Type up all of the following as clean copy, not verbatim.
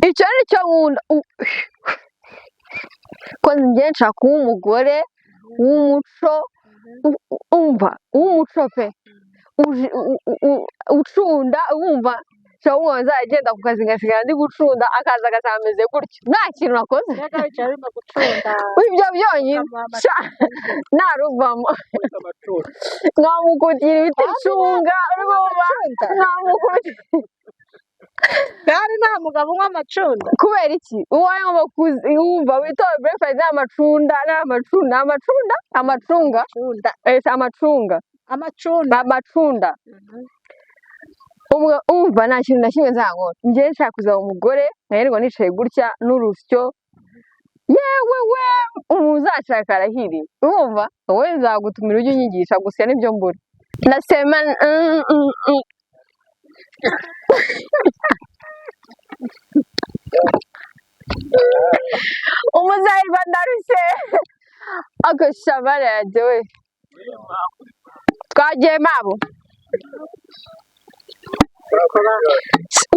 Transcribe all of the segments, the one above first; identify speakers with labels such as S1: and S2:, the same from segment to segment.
S1: icyo ni cyo nkunda ko njye nshaka umugore w'umuco umva w'umuco pe ucunda wumva cyangwa nzagenda ku kazi ngasigara ndi gucunda akaza agasanga ameze gutyo nta kintu nakoze ibyo byonyine naruvamo nkamukutira ibiti icunga nkamukutira
S2: kandi nta mugabo unywa amacunda
S1: kubera iki uwaye wumva witoye breakfast n'amacunda amacunda umva nta kintu na kimwe nzankora njye nshaka kuzaba umugore nahirwa nicaye gutya n'urusyo yewe we uzashaka arahiriwe urumva wowe nzagutumira ujye unyigisha gusa nibyo mbura nasema umuzahirwa ndarushye agashabara yaje we twagiye mabo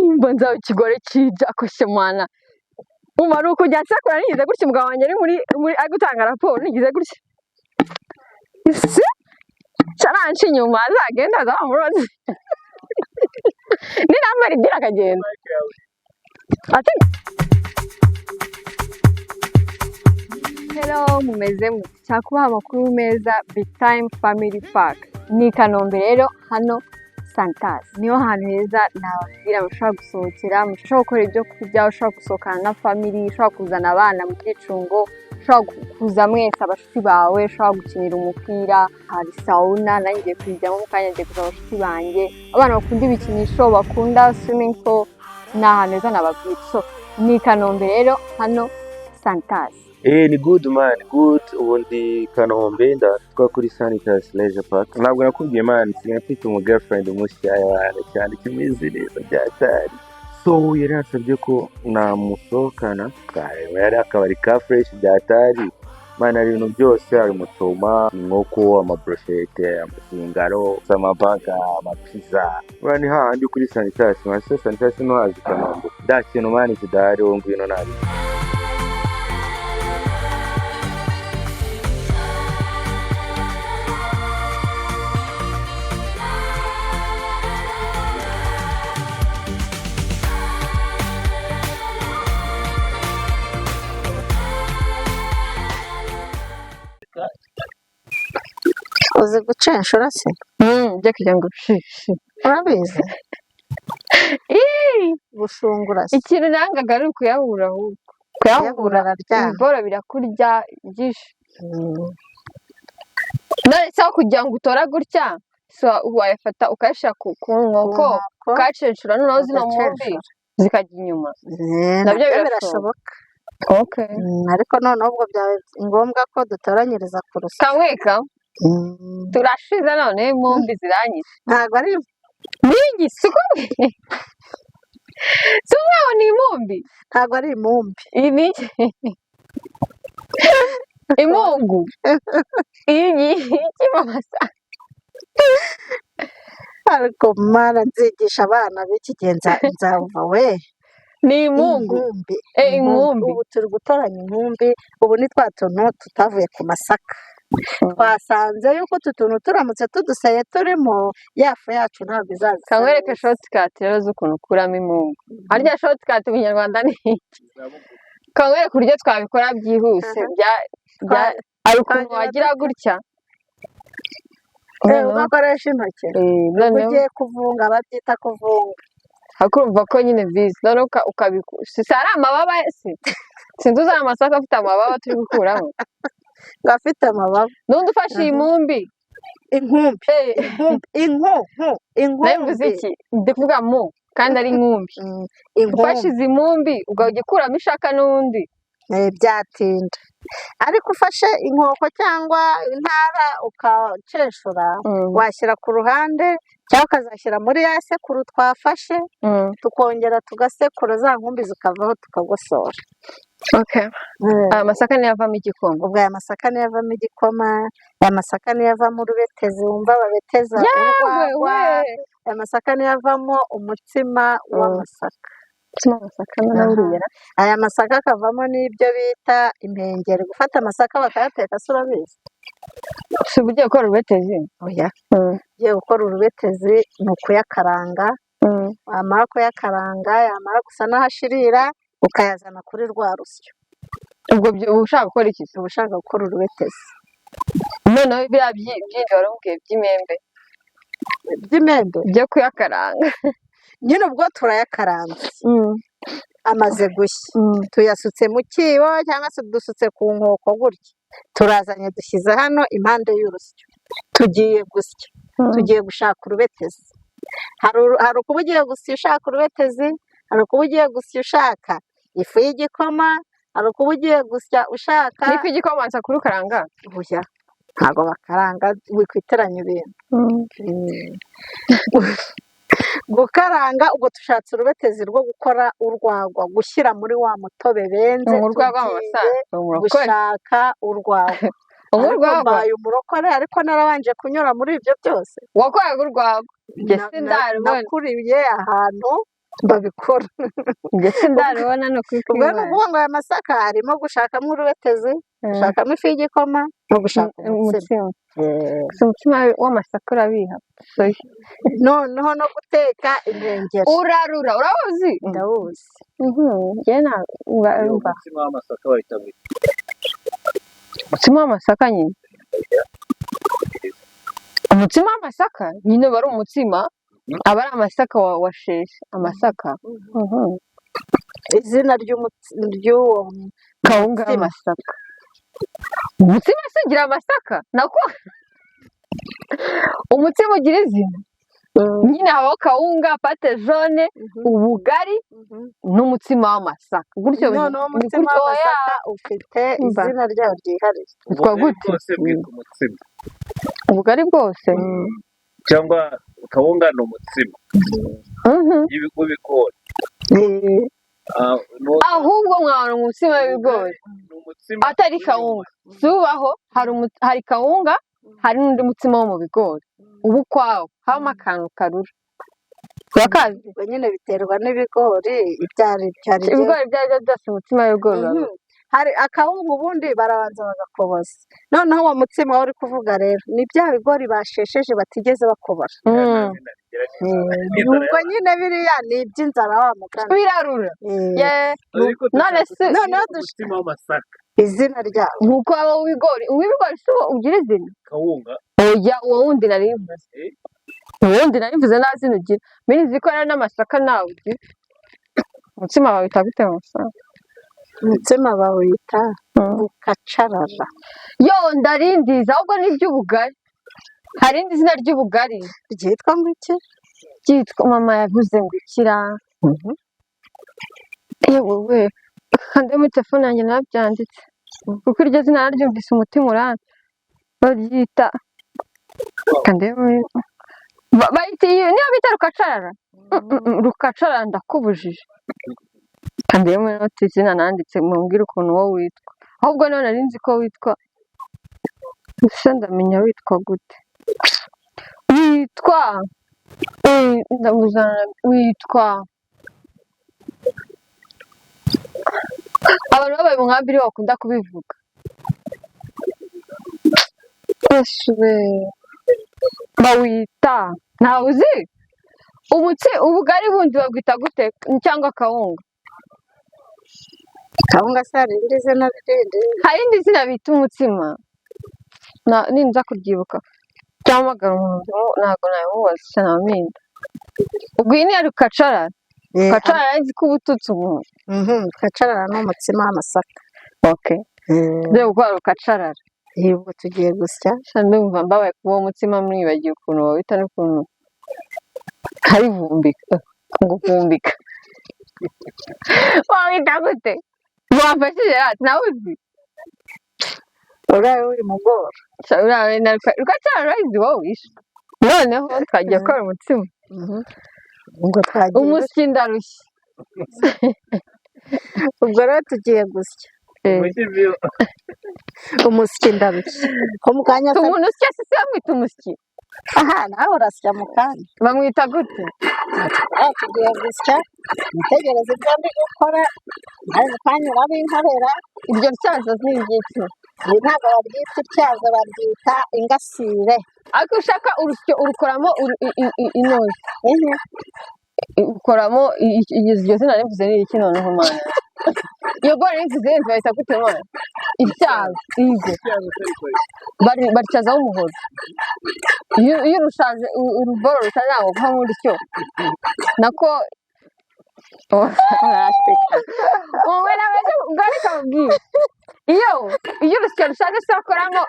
S1: umva nzawe ikigore kija akoshemana umva ari ukujya nsakura nigize gutya umugabo wanjye ari ari gutanga raporo nigize gutya isi caranshi inyuma azagenda azamuroze ni namara igira akagenda ati hello mumeze cyakubaha amakuru meza big time family park ni Kanombe rero hano Santas niho hantu heza nababwira mushobora gusohokera mushobora gukora ibyo kurya ushobora gusohokana na family ushobora kuzana abana mu byicungo ushobora kuza mwese abashuti bawe ushobora gukinira umupira hari sauna nanjye kujyamo mu kanya ngiye kuza abashuti banjye abana bakunda ibikinisho bakunda swimming pool ni ahantu heza nababwira so ni Kanombe rero hano Santas
S3: ni good man good ubundi Kanombe ndatwa kuri Santas Leisure Park ntabwo nakubwiye man sinafite umu girlfriend umushyaya cyane kimeze neza byatari so yarasabye ko namusohokana yari akabari ka fresh byatari man ari ibintu byose hari umutoma inkoko amabrochette amasingaro amabaga amapizza urani handi kuri Santas Santas no hazi Kanombe dakintu man kidari wo ngwino nabi
S2: uzi gucenshura se
S1: njye kugira ngo
S2: urabizi gushungura se
S1: ikintu nangaga ari ukuyahura ahubwo
S2: kuyahura araryana
S1: ibigoro birakurya byinshi none se aho kugira ngo utora gutya wayafata ukayashyira ku nkoko ukayacenshura noneho zino mumbi zikajya inyuma
S2: nabyo birashoboka ariko noneho ubwo byaba ngombwa ko dutoranyiriza ku rusyo
S1: kamwe turashize none mumbi ziranyishe
S2: ntabwo ari
S1: ningi suko suko ni mumbi
S2: ntabwo ari imumbi
S1: ibi imungu iyi ikibamasa
S2: ariko mara nzigisha abana b'iki gihe nzava we
S1: ni imungu inkumbi
S2: ubu turi gutoranya inkumbi ubu ni twa tuntu tutavuye ku masaka twasanze yuko utu tuntu turamutse tudusaye turimo yafu yacu ntabwo izaza
S1: kamwereke shortcut rero z'ukuntu ukuramo imungu harya shortcut mu Kinyarwanda ni iki kamwereke uburyo twabikora byihuse ari ukuntu wagira gutya
S2: ugakoresha intoki ugiye kuvunga babyita kuvunga
S1: hakurumva ko nyine vizi none ukabikusa si ari amababa se sinzi uzana amasaka afite amababa turi gukuramo
S2: ngo afite amababa
S1: n'undi ufashe iyi mumbi nabivuze iki ndivuga mu kandi ari inkumbi ufashe izi mumbi ugahita ukuramo ishaka n'undi
S2: byatinda ariko ufashe inkoko cyangwa intara ukacenshura washyira ku ruhande cyangwa ukazashyira muri ya sekuru twafashe tukongera tugasekura za nkumbi zikavaho tukagosora
S1: aya masaka niyo avamo igikoma
S2: ubwo aya masaka niyo avamo igikoma aya masaka niyo avamo urubetezi wumva babeteza urwagwa aya masaka niyo avamo umutsima w'amasaka
S1: umutsima w'amasaka narawuriye.
S2: aya masaka akavamo n'ibyo bita impengeri, gufata amasaka bakayateka, se urabizi?
S1: Si ugiye gukora urubetezi?
S2: Oya, ugiye gukora urubetezi ni ukuyakaranga, wamara kuyakaranga yamara gusa n'ahashirira ukayazana kuri rwa rusyo.
S1: Ubwo uba ushaka gukora iki?
S2: Uba ushaka gukora urubetezi.
S1: Noneho biriya byinshi warambwiye by'imembe byo kuyakaranga
S2: nyine ubwo turayakaranze, amaze gushya tuyasutse mu kibo cyangwa se dusutse ku nkoko gutya, turazanye dushyize hano impande y'urusyo, tugiye gusya, tugiye gushaka urubetezi. hari ukuba ugiye gusya ushaka urubetezi, hari ukuba ugiye gusya ushaka ifu y'igikoma, hari ukuba ugiye gusya ushaka
S1: n'ifu y'igikoma nza kurukaranga.
S2: Oya, ntabwo bakaranga, wikwiteranya ibintu. Gukaranga ubwo dushatse urubetezi rwo gukora urwagwa, gushyira muri wa mutobe benze, gushaka urwagwa. Mbaye umurokore ariko narabanje kunyura muri ibyo byose.
S1: Wakoraga urwagwa?
S2: Nakuriye ahantu babikora.
S1: Ndetse ndarubona no
S2: ubwo ni ukuvuga ngo aya masaka harimo gushakamo urubetezi, gushakamo ifu y'igikoma no gushaka umutsima.
S1: Umutsima w'amasaka urabiha?
S2: Noneho no guteka impengeri.
S1: Urarura, urabuzi?
S2: Ndawuzi.
S3: umutsima w'amasaka wahita wita
S1: umutsima w'amasaka nyine. Umutsima w'amasaka nyine aba ari umutsima, aba ari amasaka washeshe amasaka.
S2: Izina ry'uwo
S1: kawunga w'amasaka. Umutsima se ugira amasaka? Nako umutsima ugira izina nyine, habaho kawunga, pate jone, ubugari n'umutsima w'amasaka. Gutyo
S2: noneho umutsima w'amasaka ufite izina ryawo ryihariye.
S1: Witwa gute?
S3: bwose bwitwa umutsima.
S1: Ubugari bwose
S3: cyangwa kawunga ni umutsima w'ibigori.
S1: ahubwo mwana umutsima w'ibigori atari kawunga si ubaho. Hari kawunga, hari n'undi mutsima wo mu bigori uba ukwawo, habamo akantu karura. Urakazi?
S2: Ubwo nyine biterwa n'ibigori ibyo ari byo.
S1: Ibigori ibyo ari byo byose umutsima w'ibigori
S2: hari akawunga ubundi barabanza bagakoboza. Noneho uwo mutsima uri kuvuga rero ni bya bigori bashesheje batigeze bakobora. Ubwo nyine biriya ni iby'inzara wa mugani.
S1: Birarura. None se
S3: noneho umutsima w'amasaka
S2: izina ryawo
S1: nkuko waba uw'ibigori. Uw'ibigori si ugira izina?
S3: kawunga.
S1: Oya, uwo wundi narivuze. Uwundi narivuze nta zina ugira. Mbizi ko rero n'amasaka nawe ugira. Umutsima bawita gute amasaka?
S2: umutsima bawita bukacarara.
S1: Yo ndarindiza ahubwo ni iby'ubugari. Hari indi zina ry'ubugari
S2: ryitwa ngo iki?
S1: ryitwa mama yavuze ngo ikira. Yewe we, kandi muri telefone yanjye narabyanditse kuko iryo zina naryumvise umutima urana. Baryita kandi bayita niyo bita rukacarara. Rukacarara ndakubujije. Kandi muri noti izina nanditse mumbwire ukuntu wowe witwa. Ahubwo none nari nzi ko witwa, gusa ndamenya witwa gute. Witwa ndamuzana witwa abantu babaye mu nkambi nibo bakunda kubivuga. Bawita ntawe uzi? Ubugari bundi babwita gute cyangwa kawunga?
S2: Kawunga se hari irindi zina rindi?
S1: Hari irindi zina bita umutsima, ninza kuryibuka cyangwa umuntu ntabwo nabimubaza cyane abaminda. Ubwo iyi ni rukacarara. Rukacarara nzi ko ubututsi umuntu.
S2: Rukacarara ni umutsima w'amasaka.
S1: Nze gukora rukacarara.
S2: Ubwo tugiye gusya.
S1: Ndumva mbabaye kuba uwo mutsima mwibagiwe ukuntu bawita n'ukuntu hari vumbika ngo vumbika. Wawita gute? Wamfashije ati nawe uzi?
S2: Uraye uri mugora.
S1: Rukacarara urayizi wowe isha. Noneho twagiye gukora umutsima. Umusyi ndarushye.
S2: Ubwo rero tugiye gusya. Umusyi ndarushye. Ko mu kanya
S1: umuntu usya se yamwita umusyi?
S2: aha nawe urasya mu kanya
S1: bamwita gute
S2: tugiye gusya mutegereze ibyo ndi gukora nawe mu kanya urabinkorera
S1: iryo tyazo ni iry'iki
S2: ibi ntabwo baryita ityazo baryita ingasire
S1: ariko ushaka urusyo urukoramo inoze ukoramo iryo zina rivuze ni iki noneho mana iyo bora rivuze bahita gute mana ityazo ize baricyazaho umuhoro iyo urushaje uruboro rushaje ntabwo guha nk'urusyo nako wowe nawe ugareka mubwire iyo urusyo rushaje se bakoramo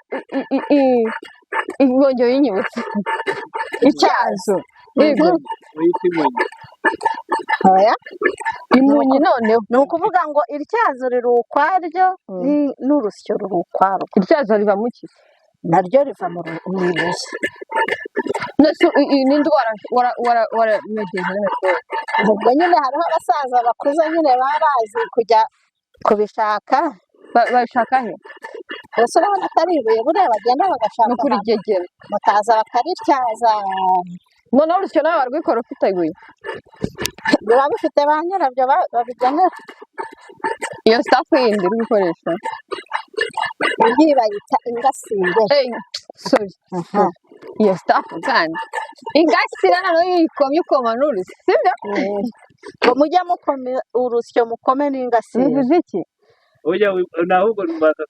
S1: ingongyo y'inyibutso ityazo yego
S2: oya
S1: imunyi noneho
S2: ni ukuvuga ngo ityazo riri ukwaryo n'urusyo ruri ukwarwo
S1: ityazo riva mu ki
S2: naryo riva mu ibuye
S1: ninde waramegeje
S2: ubwo nyine hariho abasaza bakuze nyine barazi kujya kubishaka
S1: babishaka he
S2: gusa urabona ko ari ibuye buriya bagenda bagashaka
S1: no kuri gegera
S2: bakaza bakarityaza
S1: noneho urusyo nawe warwikora ufite ibuye
S2: biba bifite ba nyirabyo babigenera
S1: iyo safu yindi uri gukoresha
S2: iyi bayita ingasire
S1: sorry iyo safu kandi ingasire nayo yikomye ukoma n'urusyo sibyo
S2: ngo mujye mukome urusyo mukome n'ingasire
S1: bivuze iki
S3: oya nahubwo rubaza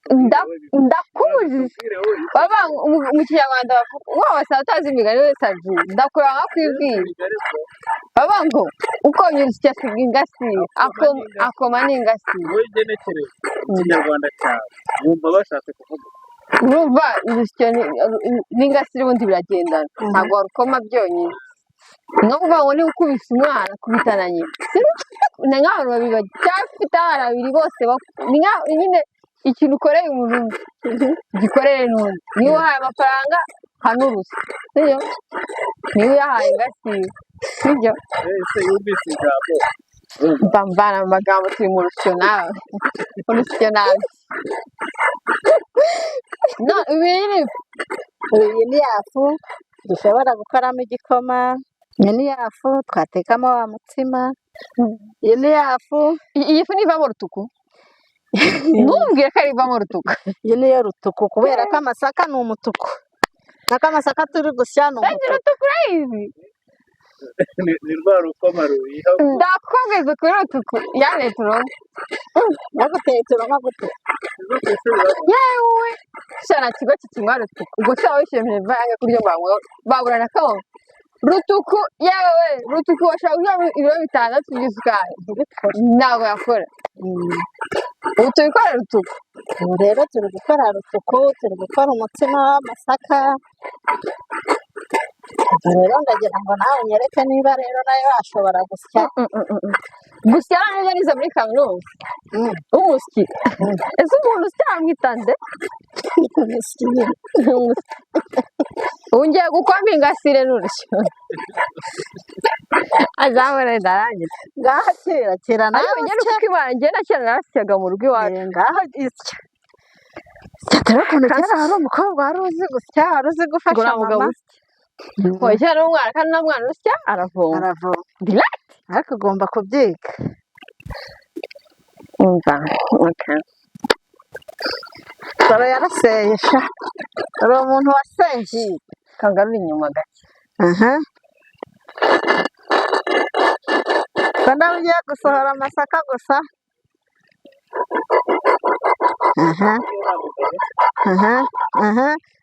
S1: ndakubujije baba mu kinyarwanda wabasa utazi imigani wese azi ndakura nka kwibwira baba ngo ukomye urusyo asiga ingasire akoma n'ingasire
S3: wowe ugenekereye ikinyarwanda cyawe wumva bashatse kuvuga
S1: urumva urusyo n'ingasire ubundi biragendana ntabwo warukoma byonyine no kuvuga ngo niba ukubise umwana kubitana nyina ni nk'abantu babiri bafite abana babiri bose nyine ikintu ukoreye umuntu gikorere n'undi niba uhaye amafaranga hano urusyo sibyo niba uyahaye ingasire sibyo
S3: ese yumvise ijambo
S1: mvana mu magambo turi mu rusyo nawe urusyo nawe
S2: iyi ni yafu dushobora gukoramo igikoma iyi ni yafu twatekamo wa mutsima iyi ni yafu
S1: iyi fu nivamo rutuku ntumbwire ko ari ivamo rutuku
S2: iyi niyo rutuku kubera ko amasaka ni umutuku nako amasaka turi gusya ni umutuku
S1: rutuku urayizi
S3: ni rwa rukoma ruyiha
S1: ndakubwiza kuri rutuku yane turongo
S2: yaguteye turongo gute
S1: yewe shana kigo kikinywa rutuku ubwo cyaba wishyuye mpemba yange kuryo mbanywe baburana kabamo rutuku yewe rutuku washaka kunywa ibiro 6 by'isukari ntabwo yakora ubu tubikora rutuku
S2: ubu rero turi gukora rutuku turi gukora umutsima w'amasaka rero ndagira ngo nawe unyereke niba rero nayo washobora gusya
S1: gusya neza nize muri kaminuza umusyi ese umuntu usya amwita nde ubu ngiye gukwamo ingasire n'urusyo azabona ndarangiza
S2: ngaho kera nawe
S1: ariko njye nuko imana njye na kera narasyaga mu rugo iwacu
S2: ngaho isya cyatera ukuntu kera hari umukobwa wari uzi gusya wari uzi gufasha mama
S1: oya cyane umwana kandi nta mwana usya aravoma direct
S2: ariko ugomba kubyiga
S1: umva
S2: saro yaraseye sha hari umuntu waseye
S1: kangarura inyuma gake
S2: kandi ugiye gusohora amasaka gusa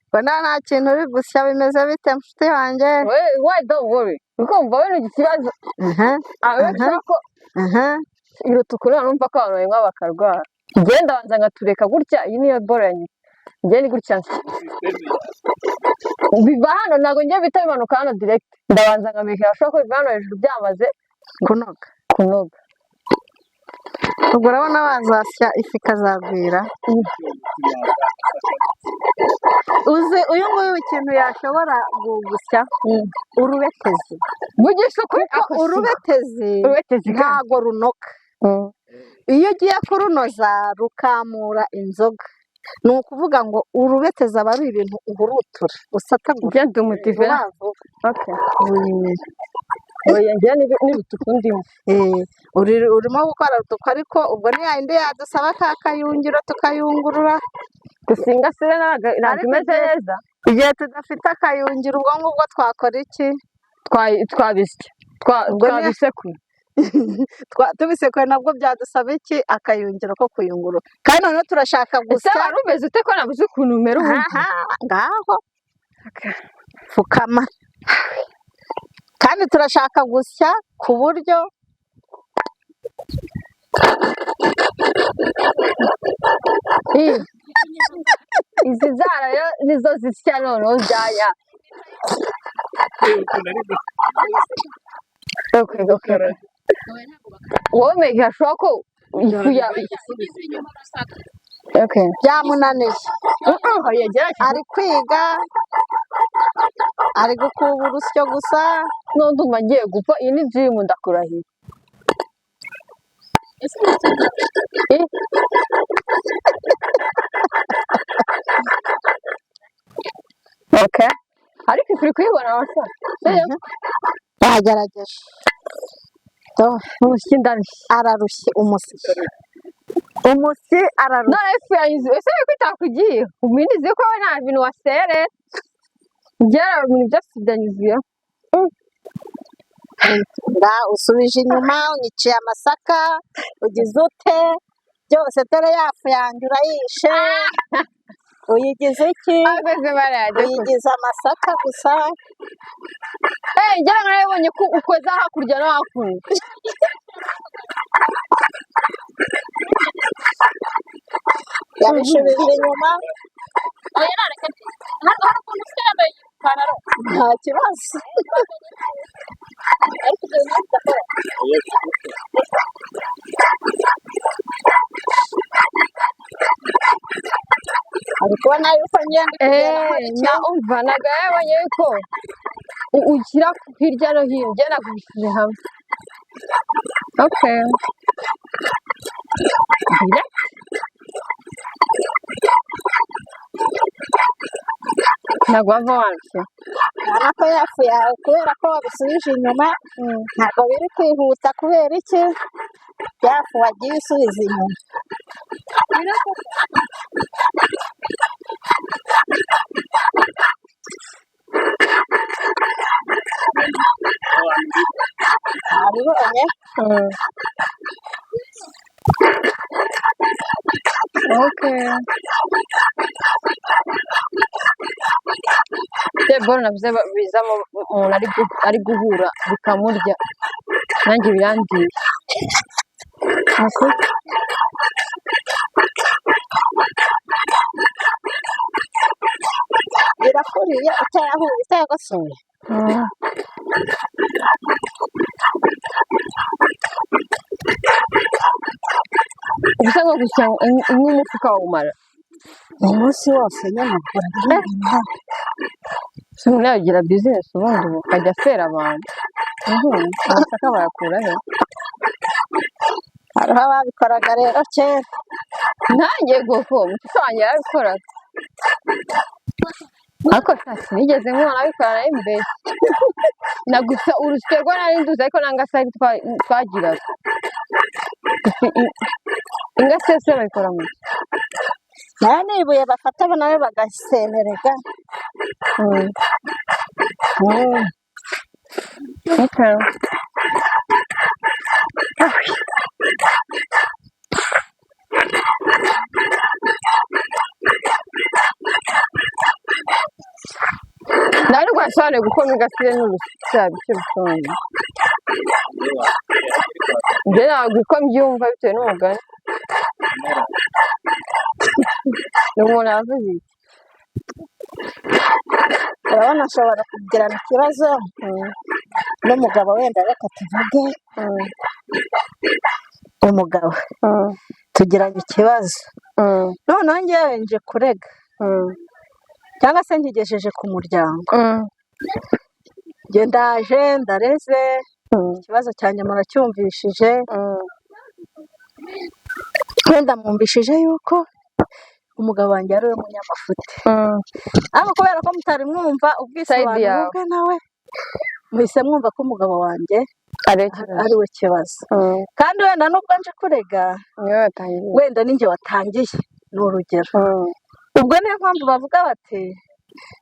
S2: mbona nta kintu uri gusya bimeze bite nshuti wanjye
S1: why don't worry ukumva we ni ikibazo ko irutukura numva ko abantu banywa bakarwara ngenda banza ngatureka gutya iyi niyo boro yanjye ngende gutya biva hano ntabwo ngiye bita bimanuka hano direct ndabanza nkamenya ashobora ko biva hano hejuru byamaze
S2: kunoga ubwo urabona bazasya ifu ikazagwira uzi uyu nguyu ikintu yashobora gusya urubetezi
S1: vugisha ukuri
S2: urubetezi ntago runoka iyo ugiye kurunoza rukamura inzoga ni ukuvuga ngo urubeteza aba ari ibintu uhurutura usatagura
S1: ugenda umutive oya njye n'ibituku ndimo
S2: urimo gukora rutuku ariko ubwo ni yayindi yadusaba ka kayungiro tukayungurura
S1: dusingasire ntabwo imeze neza
S2: igihe tudafite akayungiro ubwo ngubwo twakora iki
S1: twabisya twabisekuye
S2: tubisekuye nabwo byadusaba iki akayungiro ko kuyungurura kandi noneho turashaka gusa
S1: wari umeze ute ko nabuze ukuntu umera ubu
S2: ngaho pfukama kandi turashaka gusya ku buryo
S1: izi zara nizo zisya noneho byanya wowe mega ashobora ko ifu ya
S2: byamunaniye ari kwiga ari gukuba urusyo gusa
S1: n'undi agiye gupfa iyi ni jimu ndakurahiye ariko ifu uri kuyibona wasa
S2: bagerageje
S1: umusyi ndarushye
S2: ararushye umusyi ararushye
S1: none ifu yayize ese yuko itakugiye uminizi ko we nta bintu wasere ugera ibintu byose byanyuzuyeho
S2: usubije inyuma unyiciye amasaka ugize ute byose dore yafu yanjye urayishe uyigize iki uyigize amasaka gusa
S1: njyewe narabonye ko ukoza hakurya no hakuno
S2: yabishubije inyuma nta kibazo ari kubona yuko ngenda
S1: umva ntabwo yabonye yuko ushyira hirya no hino ugenda kubishyira hamwe ntabwo wava warushye
S2: urabona ko yafu yawe kubera ko wabisubije inyuma ntabwo biri kwihuta kubera iki yafu wagiye usubiza inyuma wabibonye
S1: boro navuze bizamo umuntu ari guhura bikamurya nanjye birangiye
S2: birakuriye utayagosoye
S1: ubusa nko gusya nk'umufuka wawumara
S2: umunsi wose nyine
S1: umuntu yagira bizinesi ubundi ukajya afera abantu amasaka bayakura he
S2: hariho ababikoraga rero kera
S1: nanjye goko umufuka wanjye yarabikoraga ariko sinigeze nkubona abikora nayo imbere na gusa urusyo rwo nari nduzi ariko nanga sari twagiraga ingasese babikora mu
S2: nayo ni ibuye bafata nawe bagasenerega
S1: nari rwasobanuye gukoma ingasire n'urusyo bityo bisobanuye njye ntabwo uko mbyumva bitewe n'umugani ni umuntu yavuze iki
S2: urabona ashobora kugirana ikibazo n'umugabo wenda reka tuvuge umugabo tugiranye ikibazo noneho ngewe nje kurega cyangwa se nkigejeje ku muryango njye ndaje ndareze ikibazo cyanjye muracyumvishije wenda mwumvishije yuko umugabo wanjye ari we munyamafuti. Ariko kubera ko mutari mwumva ubwisobanuro bwe nawe muhise mwumva ko umugabo wanjye ari we kibazo. Kandi wenda nubwo nje kurega wenda ninjye watangiye, ni urugero. Ubwo niyo mpamvu bavuga bati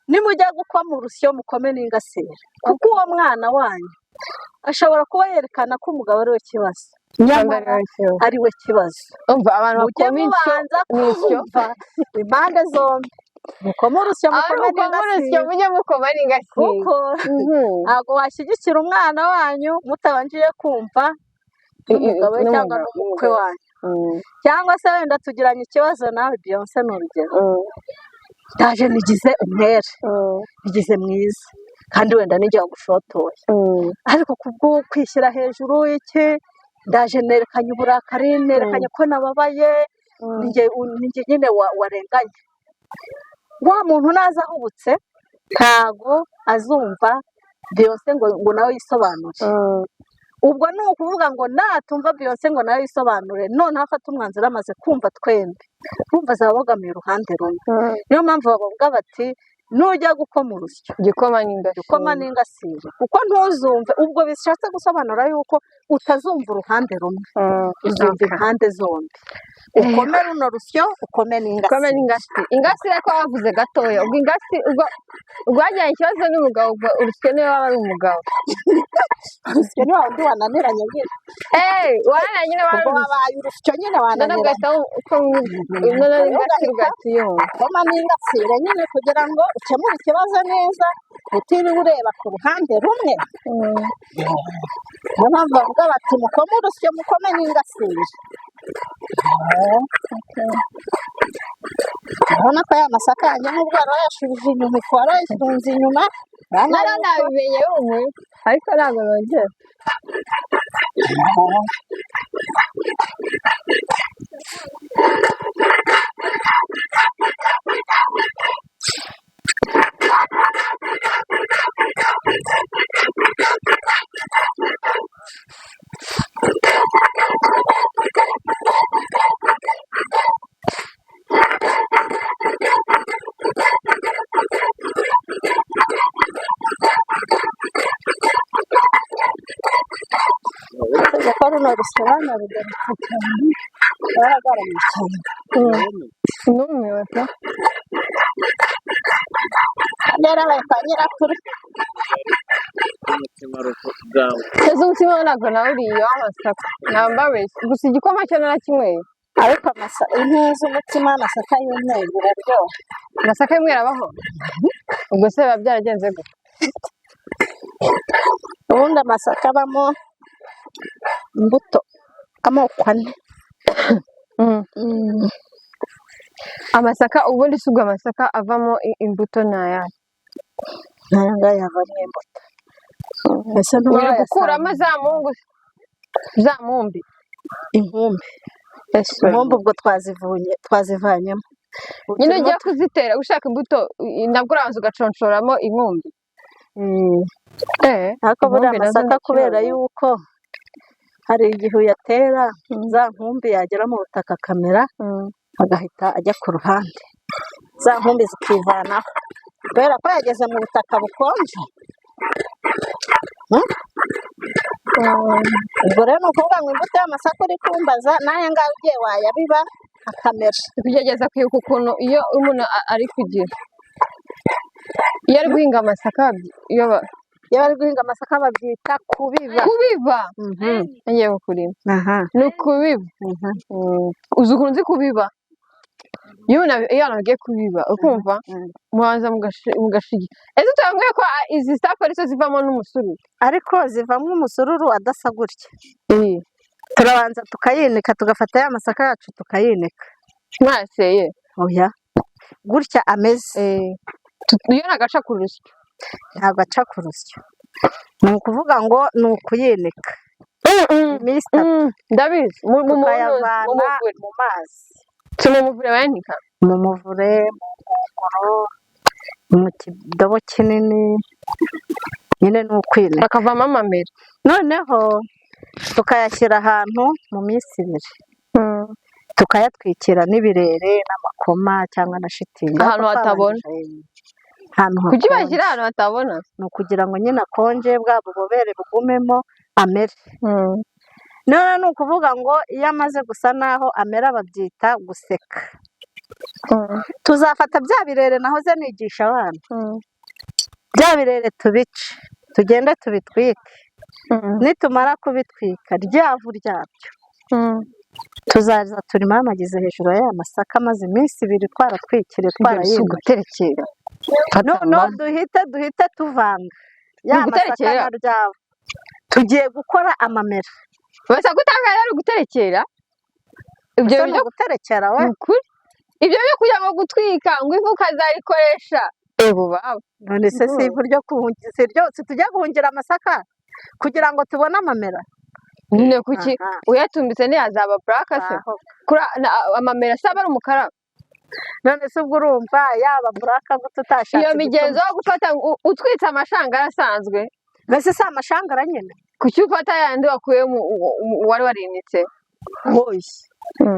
S2: nimujya gukoma urusyo mukome n'ingasire, kuko uwo mwana wanyu ashobora kuba yerekana ko umugabo ari we kibazo, nyamara ari we kibazo. Mujye mubanza kumva impande zombi, mukome urusyo mukome n'ingasire, kuko ntabwo washyigikira umwana wanyu mutabanjije kumva umugabo we cyangwa n'umukwe wanyu. Cyangwa se wenda tugiranye ikibazo nawe Beyonce ni urugero, ndaje nigize umwere, nigize mwiza, kandi wenda nijye wagushotoye, ariko kubwo kwishyira hejuru iki ndaje nerekanye uburakari, nerekanye ko nababaye, ninjye nyine warenganye. Wa muntu naza ahubutse ntago azumva Beyonce ngo nawe yisobanure. Ubwo ni ukuvuga ngo natumva Beyonce ngo nawe yisobanure, noneho afata umwanzuro amaze kumva twembi, kumva azaba abogamiye uruhande rumwe. Niyo mpamvu bavuga bati nujya gukoma urusyo gikoma n'ingasire, kuko ntuzumve. Ubwo bishatse gusobanura yuko utazumva uruhande rumwe, uzumva impande zombi. Ukome runo rusyo, ukome n'ingasire.
S1: Ingasire ko bavuze gatoya, ubwo ingasire urwajyanye ikibazo n'umugabo, urusyo niwe waba ari umugabo.
S2: Urusyo ni wundi wananiranye nyine.
S1: Wananiranye nyine,
S2: wabaye urusyo nyine wananiranye. Ukoma n'ingasire nyine kugira ngo ukemure ikibazo neza, utiriwe ureba ku ruhande rumwe. Niyo mpamvu bavuga bati mukome urusyo mukome n'ingasire. Urabona ko aya masaka yanjye n'ubwo warayashubije inyuma, ifu warayifunze inyuma,
S1: nabimenye umwe, ariko ntabwo nongera.
S2: runo rusyo banarugaritse cyane, baragaramye cyane.
S1: Numiwe pe.
S2: Yarabaye kwa nyirakuru.
S1: Umutima ntabwo nawe uriye w'amasaka, nambawe gusa igikoma cyo narakinyweye.
S2: Ariko intebe z'umutima amasaka y'umweru biraryoha.
S1: Amasaka y'umweru abaho? Ubwo se biba byaragenze gute?
S2: Ubundi amasaka abamo imbuto amoko ane.
S1: Amasaka ubundi si ubwo amasaka avamo imbuto n'ayandi?
S2: Ntabwo yavamo imbuto.
S1: Ese ntubara gukuramo za mungu, za mumbi?
S2: Inkumbi. Inkumbi ubwo twazivanyemo.
S1: Nyine ugiye kuzitera ushaka imbuto nabwo urabanza ugaconshoramo inkumbi.
S2: Ariko buriya amasaka kubera yuko hari igihe uyatera za nkumbi yagera mu butaka akamera agahita ajya ku ruhande, za nkumbi zikivanaho kubera ko yageze mu butaka bukonje. Ubwo rero ni ukuvuga ngo imbuto y'amasaka uri kumbaza n'aya ngaya ugiye wayabiba akamera.
S1: Kugerageza kwibuka ukuntu iyo umuntu ari kugira, iyo ari guhinga amasaka, iyo
S2: bari guhinga amasaka babyita kubiba.
S1: Kubiba? Ngiye kukurima. Ni ukubiba. Uzi ukuntu uzi kubiba? Iyo nagiye kubiba ukumva mubanza mugashigira. Ese utambwiye ko izi safu arizo zivamo n'umusururu?
S2: Ariko zivamo umusururu adasa gutya. Turabanza tukayinika, tugafata ya masaka yacu tukayinika.
S1: Mwaseye?
S2: Oya, gutya ameze.
S1: Iyo nagaca ku rusyo?
S2: Ntabwo aca ku rusyo, ni ukuvuga ngo ni ukuyinika iminsi itatu.
S1: Ndabizi.
S2: Tukayavana mu mazi.
S1: Si mu muvure bayanika?
S2: Mu muvure, mu nkongoro, mu kidobo kinini, nyine ni ukwinika.
S1: Akavamo amamera.
S2: Noneho tukayashyira ahantu mu minsi ibiri. tukayatwikira n'ibirere n'amakoma cyangwa na shitingi
S1: ahantu hatabona. Kuki bashyira ahantu hatabona?
S2: Ni ukugira ngo nyine akonje bwa bubobere bugumemo amere. None ni ukuvuga ngo iyo amaze gusa naho amera babyita guseka. Tuzafata bya birere nahoze nigisha abana, bya birere tubice tugende tubitwike, nitumara kubitwika ryavu ryabyo tuzaza turimamagize hejuru ya masaka maze iminsi 2 twaratwikire
S1: guterekera.
S2: noneho duhite tuvanga ya masaka na ryavu, tugiye gukora amamera.
S1: Basa gutangara ari guterekera ibyo byo
S2: guterekera we
S1: ibyo byo kujya ngo gutwika ngo ifu kazayikoresha baba.
S2: None se si ivu ryo kuhungira ryose tujya guhungira amasaka kugira ngo tubone amamera?
S1: None kuki uyatumbitse ntiyazaba black se amamera saba ari umukara?
S2: None se ubwo urumva yaba black gututashatse
S1: iyo migenzo yo gufata utwitse amashangara asanzwe
S2: mbese si amashangara nyine.
S1: Kuki ufata yandi wakuye wari warinitse?
S2: Hoyi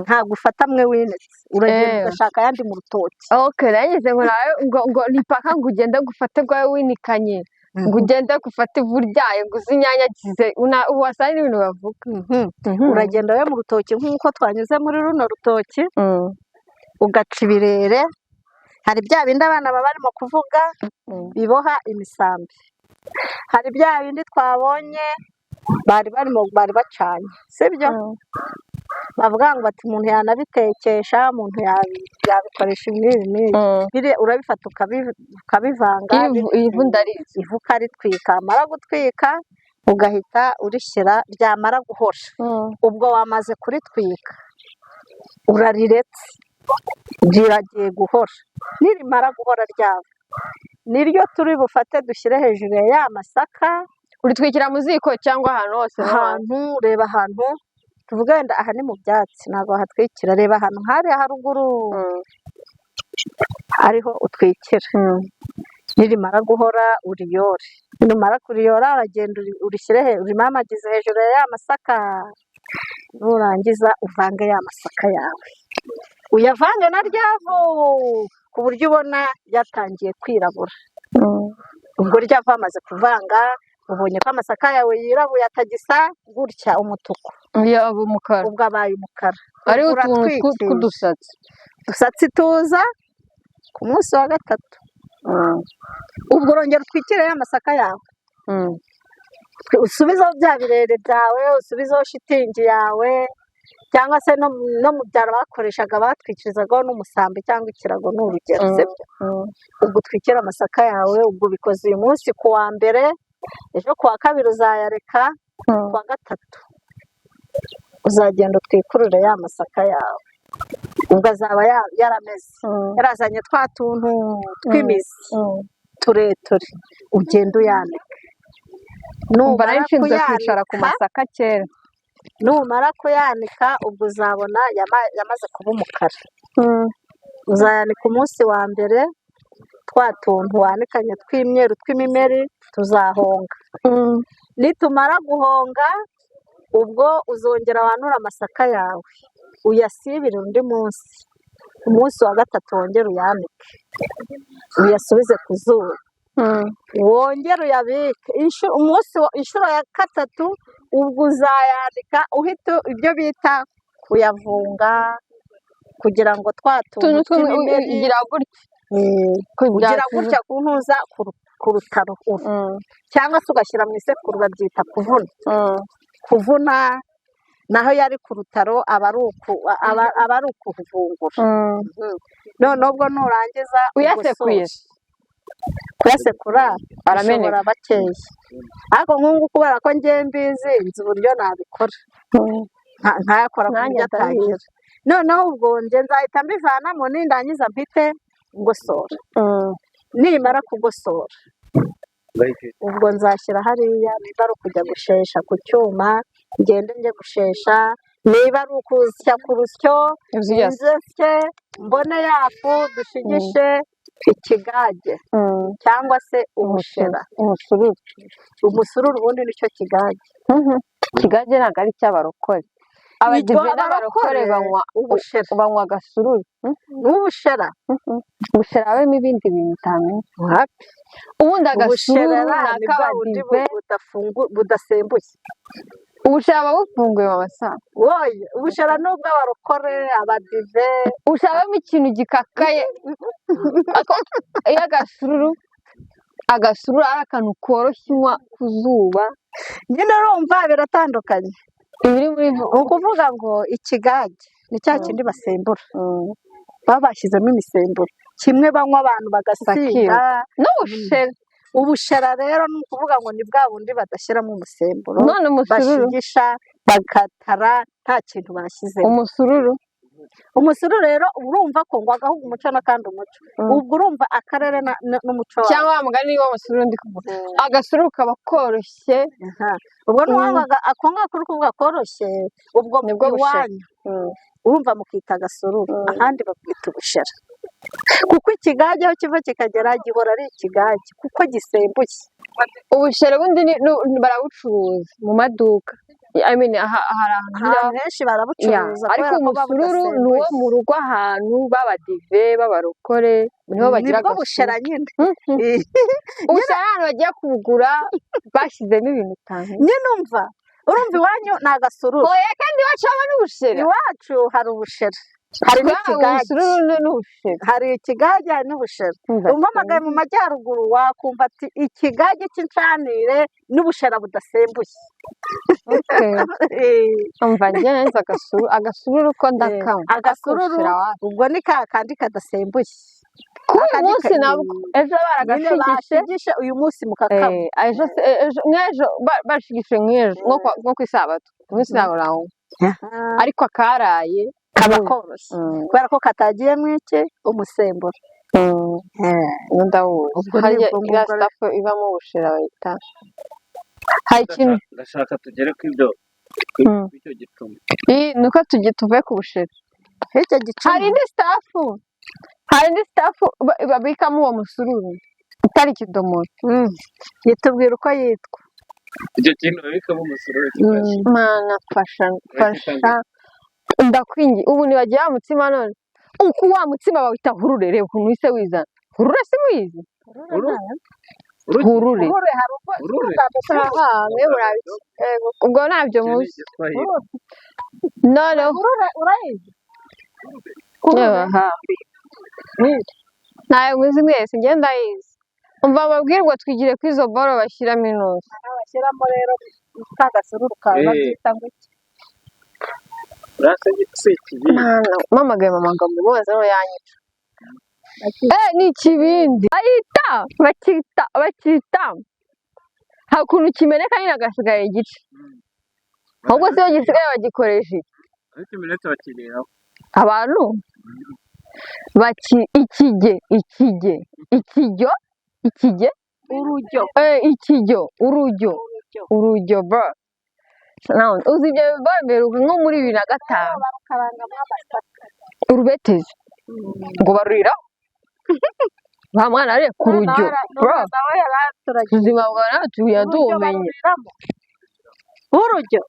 S2: nta gufata mwe winitse uragenda ugashaka yandi mu rutoki.
S1: Okay, nanyeze ngo nipaka ngo ugende gufata bwawe winikanye ngo ugende gufata ivu ryayo ngo uzinyanyagize wasanga n'ibintu bavuga.
S2: Uragenda we mu rutoki nk'uko twanyuze muri runo rutoki ugaca ibirere. Hari bya bindi abana baba barimo kuvuga biboha imisambi, hari bya bindi twabonye bari bacanye sibyo, bavuga ngo ati umuntu yanabitekesha, umuntu yabikoresha ibi urabifata ukabivanga
S1: ivu ndarizi
S2: ivu ukaritwika, amara gutwika ugahita urishyira ryamara guhora. Ubwo wamaze kuritwika urariretse riragiye guhora, nirimara guhora ryava niryo turi bufate dushyire hejuru ya masaka.
S1: Uritwikira mu ziko cyangwa ahantu hose?
S2: Ahantu reba ahantu tuvuga wenda aha ni mu byatsi ntabwo hatwikira, reba ahantu hari haruguru ariho utwikira. Nirimara guhora uriyore, nimara kuriyora uragenda urishyire urimamagize hejuru ya masaka, nurangiza uvange ya masaka yawe uyavange na ryavu ku buryo ubona yatangiye kwirabura. Ubwo ryava amaze kuvanga ubonye ko amasaka yawe yirabuye atagisa gutya umutuku,
S1: yaba umukara,
S2: ubwo abaye umukara
S1: ari utuntu tw'udusatsi
S2: tuza ku munsi wa 3. Ubwo urongera utwikire ya masaka yawe, usubizeho bya birere byawe, usubizeho shitingi yawe, cyangwa se no mu byaro bakoreshaga batwikirizagaho n'umusambi cyangwa ikirago n'urugero sibyo. Ubwo utwikira amasaka yawe, ubwo bikoze uyu munsi ku wa mbere, ejo ku wa 2 uzayareka, ku wa 3 uzagenda utwikurure ya masaka yawe. Ubwo azaba yarameze yarazanye twa tuntu tw'imizi tureture, ugenda uyanika.
S1: Numara kwicara ku masaka kera,
S2: numara kuyanika ubwo uzabona yamaze kuba umukara. Uzayanika umunsi wa mbere, twa tuntu wanikanye tw'imyeru tw'imimeri tuzahonga. Nitumara guhonga ubwo uzongera wanura amasaka yawe uyasibire undi munsi, umunsi wa 3 wongera uyanike uyasubize ku zuba, wongera uyabike inshuro ya 3. Ubwo uzayanika uhita ibyo bita kuyavunga kugira ngo twatuntu kugira gutya kuntuza ku rutaro cyangwa se ugashyira mu isekuru babyita kuvuna naho yari ku rutaro aba ari ukuvungura. Noneho ubwo nurangiza kuyasekura arameneka bakeya, ariko nk'ubu kubera ko ngiye mbizi nzi uburyo nabikora nkayakora ku buryo atangira. Noneho ubwo nge nzahita mbivanamo nindangiza mpite ngosora. Nimara kugosora ubwo nzashyira hariya, niba ari ukujya gushesha ku cyuma ngende njye gushesha, niba ari ukusya ku rusyo nzesye mbone yafu dushigishe ikigage cyangwa se ubushera, umusururu ubundi nicyo kigage.
S1: Ikigage ntabwo ari icy'abarokore. abadive n'abarokore banywa
S2: ubushera
S1: banywa agasururu
S2: n'ubushera
S1: ubushera habamo ibindi bintu utamenya ubundi agasururu ni ak'abadive
S2: budasembuye
S1: ubushera buba bufunguye mu masaha
S2: woye ubushera ni ubw'abarokore abadive
S1: ubushera habamo ikintu gikakaye iyo agasururu ari akantu koroshye unywa ku zuba
S2: nyine urumva biratandukanye
S1: ibiri muri
S2: ni ukuvuga ngo ikigage ni cya kindi basembura baba bashyizemo imisemburo kimwe banywa abantu bagasinda
S1: n'ubushera
S2: ubushera rero ni ukuvuga ngo ni bwa bundi badashyiramo umusemburo
S1: none umusururu
S2: bashigisha bagatara nta kintu bashyizemo
S1: umusururu
S2: rero urumva ko ngo agahugu umuco n'akandi umuco ubwo urumva akarere n'umuco
S1: cyangwa wa mugani w'umusururu ndi kuvuga agasururu kaba koroshye
S2: ubwo n'uwabaga ako ngako uri kuvuga koroshye ubwo
S1: nibwo
S2: iwanyu urumva mukita agasururu ahandi bakita ubushera kuko ikigage aho kiva kikagera gihora ari ikigage kuko gisembuye
S1: ubushera bundi barabucuruza mu maduka hari
S2: ahantu henshi barabucuruza
S1: ariko umusururu ni uwo mu rugo ahantu b'abadive b'abarokore niho bagira
S2: nibwo bushera nyine
S1: ubushera ahantu bagiye kubugura bashyizemo ibintu bitandukanye
S2: nyine urumva iwanyu ni agasururu
S1: kandi iwacu haba n'ubushera
S2: iwacu hari ubushera hari n'ikigage hari ikigage hari n'ubushera umpamagaye mu majyaruguru wakumva ati ikigage cy'incanire n'ubushera budasembuye
S1: umva njye neza agasururu ko ndakanywa
S2: agasururu ubwo ni ka kandi kadasembuye
S1: kuri uyu munsi nabwo ejo
S2: baragashigishe uyu munsi mukakanywa
S1: nk'ejo bashigishe nk'ejo nko ku isabato umunsi ntabwo nawunywa ariko akaraye
S2: kaba koroshye kubera ko katagiyemo iki umusemburo
S1: ndawuzi hariya iriya sitafu ibamo ubushera bayita hari ikintu
S3: ndashaka tugere ku ibyo icyo gicuma
S1: ni uko tuvuye ku bushera hari indi sitafu babikamo uwo musururu itari ikidomoro
S2: yitubwira uko yitwa
S3: icyo kintu babikamo umusaruro
S1: mana fasha ndakwingi ubu ntibagira wa mutsima none uko wa mutsima bawita hurure reba ukuntu wise wizana hurure si mwizi hurure mwe murabizi ubwo ntabyo muzi noneho
S2: urayizi
S1: ntayo muzi mwese ngenda yizi umva babwirwa twigire kuri izo boro bashyiramo inusu
S2: bashyiramo rero ka gasururu kawe babyita ngo iki
S1: mpamagaye mama ngo mubaze aho yanyica ni ikibindi bakita hari ukuntu kimeneka nyine agasigaye igice ahubwo se iyo gisigaye bagikoresha iki
S3: ariko iminota bakiriraho
S1: abantu urujyo bro uzi ibyo bibaberuka nko muri 2005 urubetezi ngo baruriraho ba mwana rero ku rujyo bro ubuzima bwawe nawe tubuya dumenye
S2: urujyo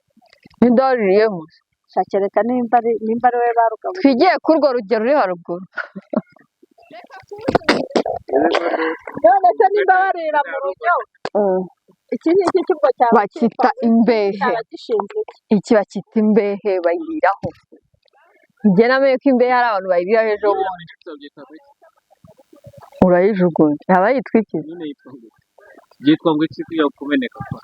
S1: ndaruriyemo
S2: shakereka nimba ari we barugabo
S1: twigiye kuri urwo rugero ruri haruguru
S2: none se nimba barira mu rujyo iki ni iki kigo cyawe
S1: bakita imbehe iki bakita imbehe bayiriraho njye namenye ko imbehe hari abantu bayiriraho ejo bundi urayijugunya yaba yitwa iki
S3: byitwa ngo iki kujya kumeneka kwa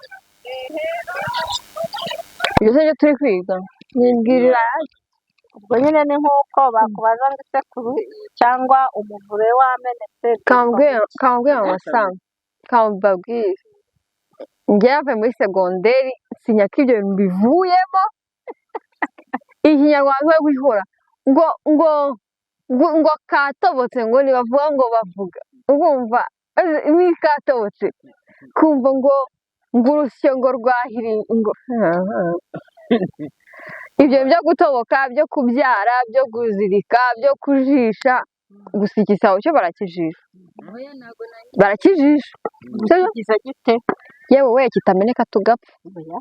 S1: ibyo se turi kwiga nibwirira
S2: ubwo nyine ni nk'uko bakubaza ngo isekuru cyangwa umuvure wamenetse
S1: kambwira amasambu kambabwire njye yavuye muri segonderi sinya ko ibyo bintu bivuyemo ikinyarwanda we wihora ngo katobotse ngo ntibavuga ngo bavuga urumva ni katobotse kumva ngo urusyo ngo rwahiriye ngo ibyo byo gutoboka byo kubyara byo kuzirika byo kujisha gusa igisabo cyo barakijisha yewe we kitameneka tugapfa
S2: oya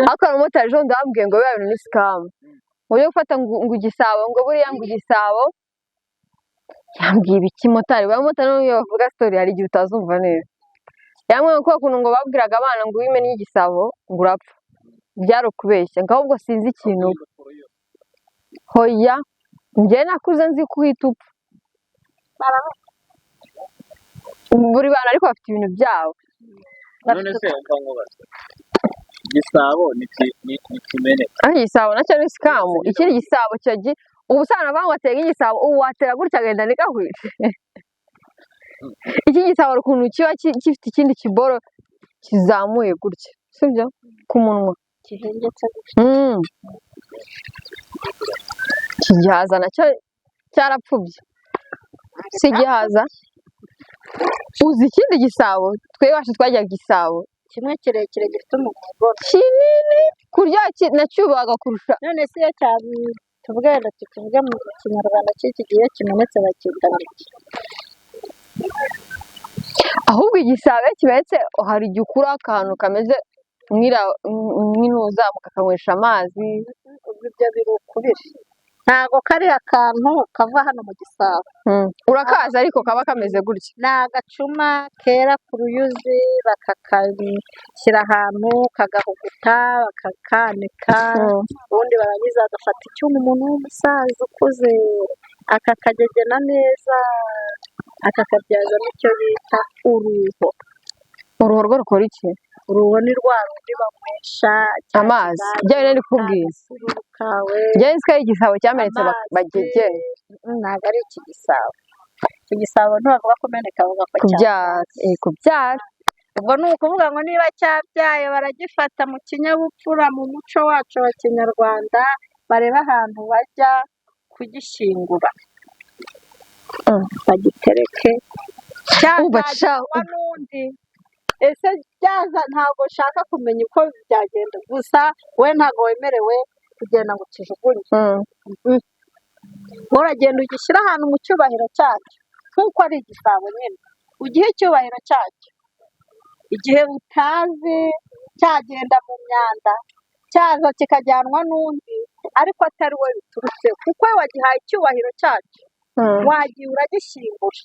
S1: ariko abamotari ejo ndababwiye ngo biba bintu ni sikamu uburyo gufata ngo igisabo ngo buriya ngo igisabo yambwiye ibiki motari abamotari n'iyo bavuga sitori hari igihe utazumva neza yambwiye ko ukuntu ngo babwiraga abana ngo wimene igisabo ngo urapfa byari ukubeshya ngo ahubwo sinzi ikintu hoya njye nakuze nzi ko uhita upfa buri bantu ariko bafite ibintu byabo
S4: none se nkubaza igisabo ni kimeneka
S1: igisabo nacyo ni sikamu ikindi gisabo cyagiye ubusana banga watega igisabo ubu watera gutya agenda ntigahwire iki gisabo ukuntu kiba gifite ikindi kiboro kizamuye gutya sibyo ku munwa
S2: gihengetse
S1: iki gihaza nacyo cyarapfubye si igihaza uzi ikindi gisabo twe iwacu twajyaga igisabo
S2: kimwe kirekire gifite umugongo
S1: kinini kurya nacyubahaga kurusha
S2: none se iyo tubwenda tukivuge mu kinyarwanda cy'iki gihe kimenetse bakita iki
S1: ahubwo igisabo iyo kimenetse hari igihe ukura akantu kameze nk'inuza mukakanywesha amazi
S2: ibyo biri ukubiri ntago kari akantu kava hano mu gisabo
S1: urakaza ariko kaba kameze gutya
S2: ni agacuma kera ku ruyuzi bakakashyira ahantu kagahuguta bakakanika ubundi barangiza bagafata icyuma umuntu w'umusaza ukuze akakagegena neza akakabyazamo icyo bita uruho
S1: rwo rukora iki
S2: uruho ni rwa rundi banywesha
S1: amazi ibyo bintu ndi kubwira njyewe nzi ko ari igisabo cyamenetse bagegene
S2: ntabwo ari iki gisabo iki gisabo ntibavuga kumeneka bavuga ko
S1: kubyara
S2: ubwo ni ukuvuga ngo niba cyabyaye baragifata mu kinyabupfura mu muco wacu wa kinyarwanda bareba ahantu bajya kugishyingura bagitereke cyangwa n'undi ese byaza ntabwo ushaka kumenya uko byagenda gusa we ntabwo wemerewe kugenda ngo ukijugunye uragenda ugishyira ahantu mu cyubahiro cyacyo nk'uko ari igisabo nyine ugihe icyubahiro cyacyo igihe utazi cyagenda mu myanda cyaza kikajyanwa n'undi ariko atari we biturutse kuko we wagihaye icyubahiro cyacyo wagiye uragishyingura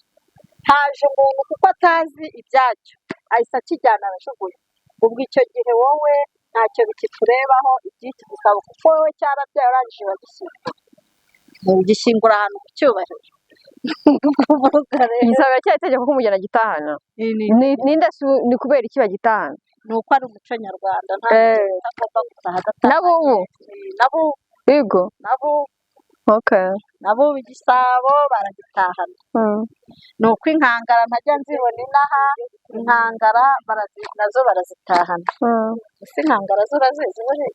S2: haje umuntu kuko atazi ibyacyo ahise akijyana arajugunya ubwo icyo gihe wowe ntacyo bikiturebaho iby'iki gisabo kuko wowe cyarabyaye urangije uragishyingura ugishyingura ahantu mu cyubahiro
S1: igisabo cyari itegeko ko umugeni agitahana ni kubera iki bagitahana
S2: ni uko ari umuco nyarwanda ntabwo agomba gutaha adatahanye
S1: nabo yego
S2: nabo igisabo baragitahana ni uko inkangara ntajya nzibona inaha inkangara nazo barazitahana ese inkangara zo urazizi buriya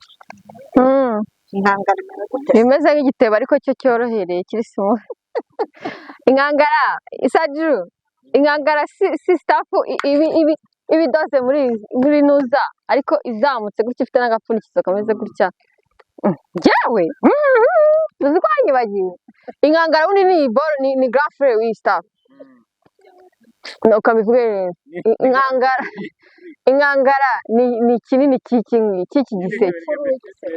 S2: inkangara imeze gute
S1: bimeze nk'igitebo ariko cyo cyorohereye kiri simwe inkangara isajuru inkangara si sitafu iba idoze muri nuza ariko izamutse gutya ifite n'agapfundikizo kameze gutya njyewe uzi ko wanyibagiwe inkangara ubundi ni boro ni garafure w'iyi sitafu ukabivuga inkangara ni kinini cy'iki giseke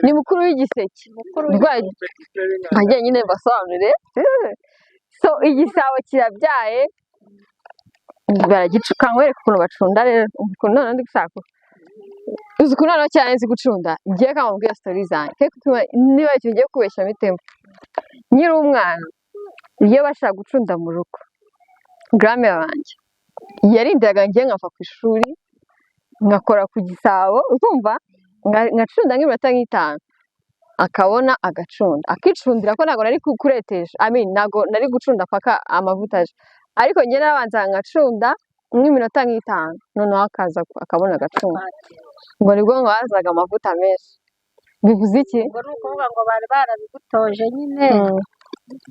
S1: ni mukuru w'igiseke nkajya nyine mbasobanurire so igisabo kirabyaye baragicuka nkwereka ukuntu bacunda rero ukuntu noneho ndi gushaka uzi ukuntu noneho cyane nzi gucunda ngiye kamubwira sitori zanjye niba ikintu ugiye kubeshya mitemo nkiri umwana iyo bashaka gucunda mu rugo grame wanjye yarindiraga ngiye nkava ku ishuri ngakora ku gisabo urumva ngacunda nk'iminota nk'itanu akabona agacunda akicundira ko ntabwo nari kuretesha ntabwo nari gucunda paka amavuta aje ariko njye narabanza ngacunda nk'iminota nk'itanu noneho akaza akabona agacunda ngo nibwo ngo hazaga amavuta menshi bivuze iki
S2: ngo ni ukuvuga ngo bari barabigutoje nyine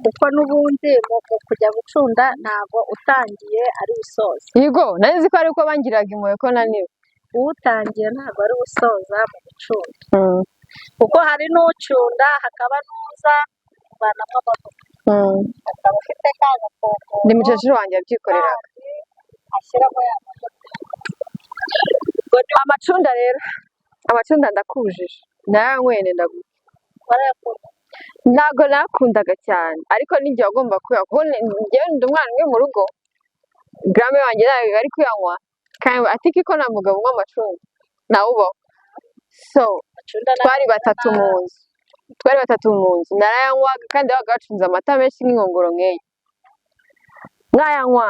S2: kuko n'ubundi mu kujya gucunda ntabwo utangiye ari usoza
S1: yego nari nzi ko ariko bangiraga impuhwe ko naniwe
S2: utangiye ntabwo ari usoza mu gucunda kuko hari n'ucunda hakaba n'uza kuvanamo amavuta akaba afite ka gakoko
S1: ni mukecuru wanjye yabyikoreraga
S2: ashyiramo ya mavuta
S1: amacunda rero amacunda ndakujije nayanywene ntabwo nakundaga cyane ariko n'igihe wagomba kuyanywa kuko njyewe ndi umwana umwe mu rugo grame wanjye ntabwo ari kuyanywa kandi atiki ko nta mugabo unywa amacunda nawe ubaho so twari batatu mu nzu narayanywaga kandi babaga bacunze amata menshi nk'inkongoro nk'iyi nkayanywa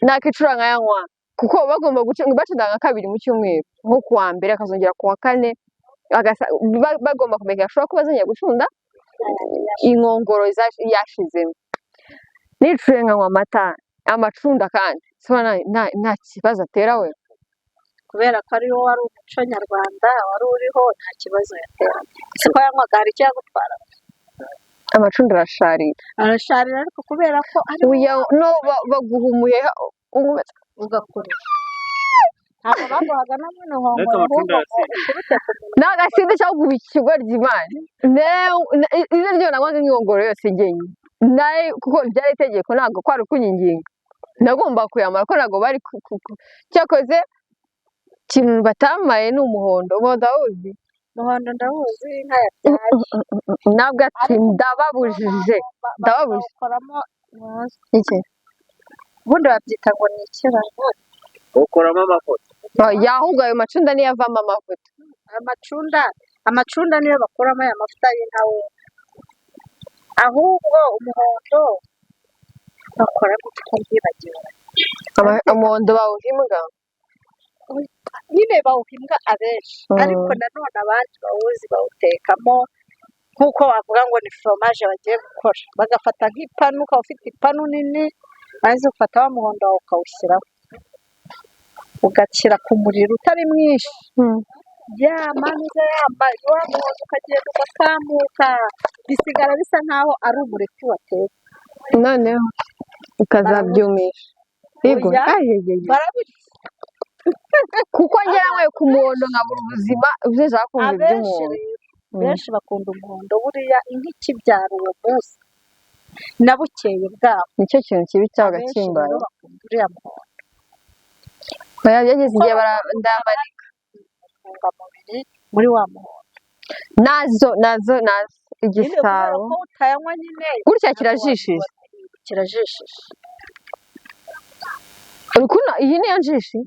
S1: nakicura nkayanywa kuko bagomba bacunda nka kabiri mu cyumweru nko kuwa mbere akazongera kuwa kane bagomba kumenya ashobora kuba azongera gucunda inkongoro yashizemo nicuye nkanywa amata amacunda kandi nta kibazo atera we
S2: kubera ko ariwo wari umuco nyarwanda wari uriho nta kibazo yatera siko yanywaga hari icyo yagutwara
S1: amacunda arasharira
S2: ariko kubera ko
S1: no baguha umuheha
S2: ugakura ntabwo baguhaga na mwino nkongoro
S1: n'agasinde cyangwa guha ikigoryi imana izo ryo nanywaga nk'inkongoro yose njyenyine nawe kuko byari itegeko ntabwo kwari kunyinginga nagomba kuyamara ko ntabwo bari cyakoze ikintu batamaye ni umuhondo ndawuzi
S2: inka yabyaye
S1: ntabwo ati ndababujije iki
S2: ubundi babyita ngo ni ikiraro
S4: ukoramo amavuta
S1: ahubwo ayo macunda niyo avamo amavuta
S2: amacunda niyo bakuramo aya mavuta y'inka we ahubwo umuhondo bakora gutya byibagiwe
S1: umuhondo bawuhimbwa
S2: nyine bawuhimbwa abenshi ariko nanone abandi bawuzi bawutekamo nk'uko wavuga ngo ni foromaje bagiye gukora bagafata nk'ipanu ukaba ufite ipanu nini maze ufata wa muhondo wawe ukawushyiraho ugashyira ku muriro utari mwinshi manuze yambaye wa muhondo ukagenda ugakamuka bisigara bisa nkaho ari umureti watetse
S1: noneho ukazabyumisha yego
S2: barabirya
S1: kuko njyewe ku muhondo nkabura ubuzima ujeje kumva iby'umuhondo
S2: benshi bakunda umuhondo buriya inka ikibyara uwo munsi na bukeye bwabo
S1: nicyo kintu kibi cyabaga kimbaye
S2: bakunda uriya muhondo
S1: byageze igihe ndamarika
S2: intungamubiri muri wa muhondo
S1: nazo igisabo
S2: utayanywa nyine
S1: gutya kirajishije urikuna iyi niyo njishi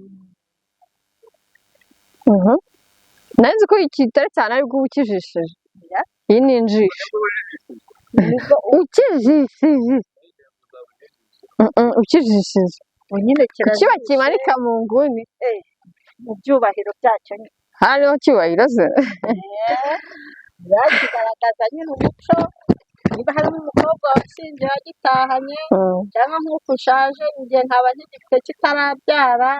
S1: nzi ko kitari cyane ariko ukijishije iyi ni injishi ukijishije kiba kimanika mu nguni
S2: mu byubahiro byacyo
S1: hariho cyubahiro se
S2: kigaragaza nyine umuco niba harimo umukobwa washingiye wagitahanye cyangwa nk'uko ushaje igihe nkaba nkigifite kitarabyara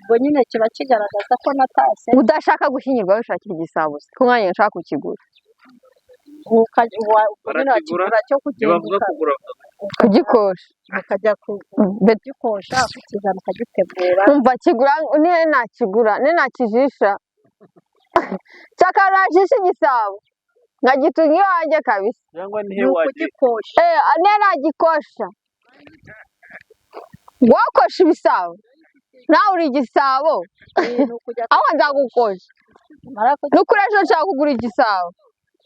S2: ubwo nyine kiba kigaragaza ko natashye
S1: udashaka gushyingirwa wishakira igisabo ko mwanya nshaka kukigura
S2: wakigura cyo
S1: kugikosha
S2: ukajya kugikosha ukizana ukagitegura
S1: umva kigura nihe nakijisha cyaka najisha igisabo ngagitunga iwanjye kabisa
S4: cyangwa nihe
S2: kugikosha
S1: nihe nagikosha wakosha ibisabo nawe uri igisabo aho nzagukosha nukuri ejo nshaka kugura igisabo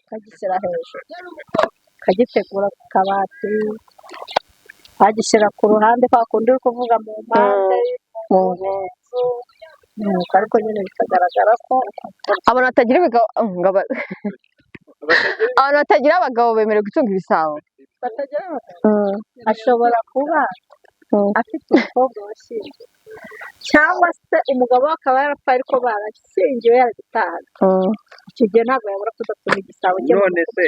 S2: ukagishyira hejuru ukagitegura ku kabati wagishyira ku ruhande kwa kundi uri kuvuga mu mpande mu nzu ariko nyine bikagaragara ko
S1: abantu batagira abagabo bemerewe gutunga ibisabo
S2: ashobora kuba afite umukobwa washyingiwe cyangwa se umugabo we akaba yarapfa ariko barashyingiwe yaragitahaga icyo gihe ntabwo yabura kudatunga igisabo
S4: none se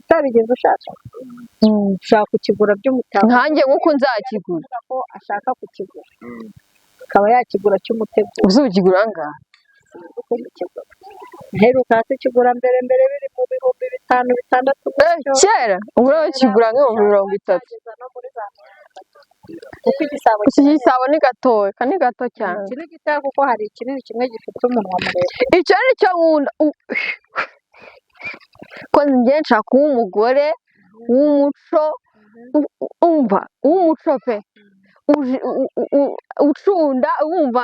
S2: utarigeze ushaka ushaka kukigura by'umutako
S1: nkanjye nk'uko nzakigura
S2: ko ashaka kukigura akaba yakigura cy'umutego
S1: uzukigura angahe
S2: nheruka kigura mbere biri mu bihumbi 5,600
S1: kera ubu kigura nk'ibihumbi 30
S2: kuko
S1: iki gisabo ni gatoya ni gato cyane
S2: iki ni gitoya kuko hari ikinini kimwe gifite umunwa muremure
S1: icyo ni cyo nkunda ko njye nshaka kuba umugore w'umuco w'umuco pe ucunda wumva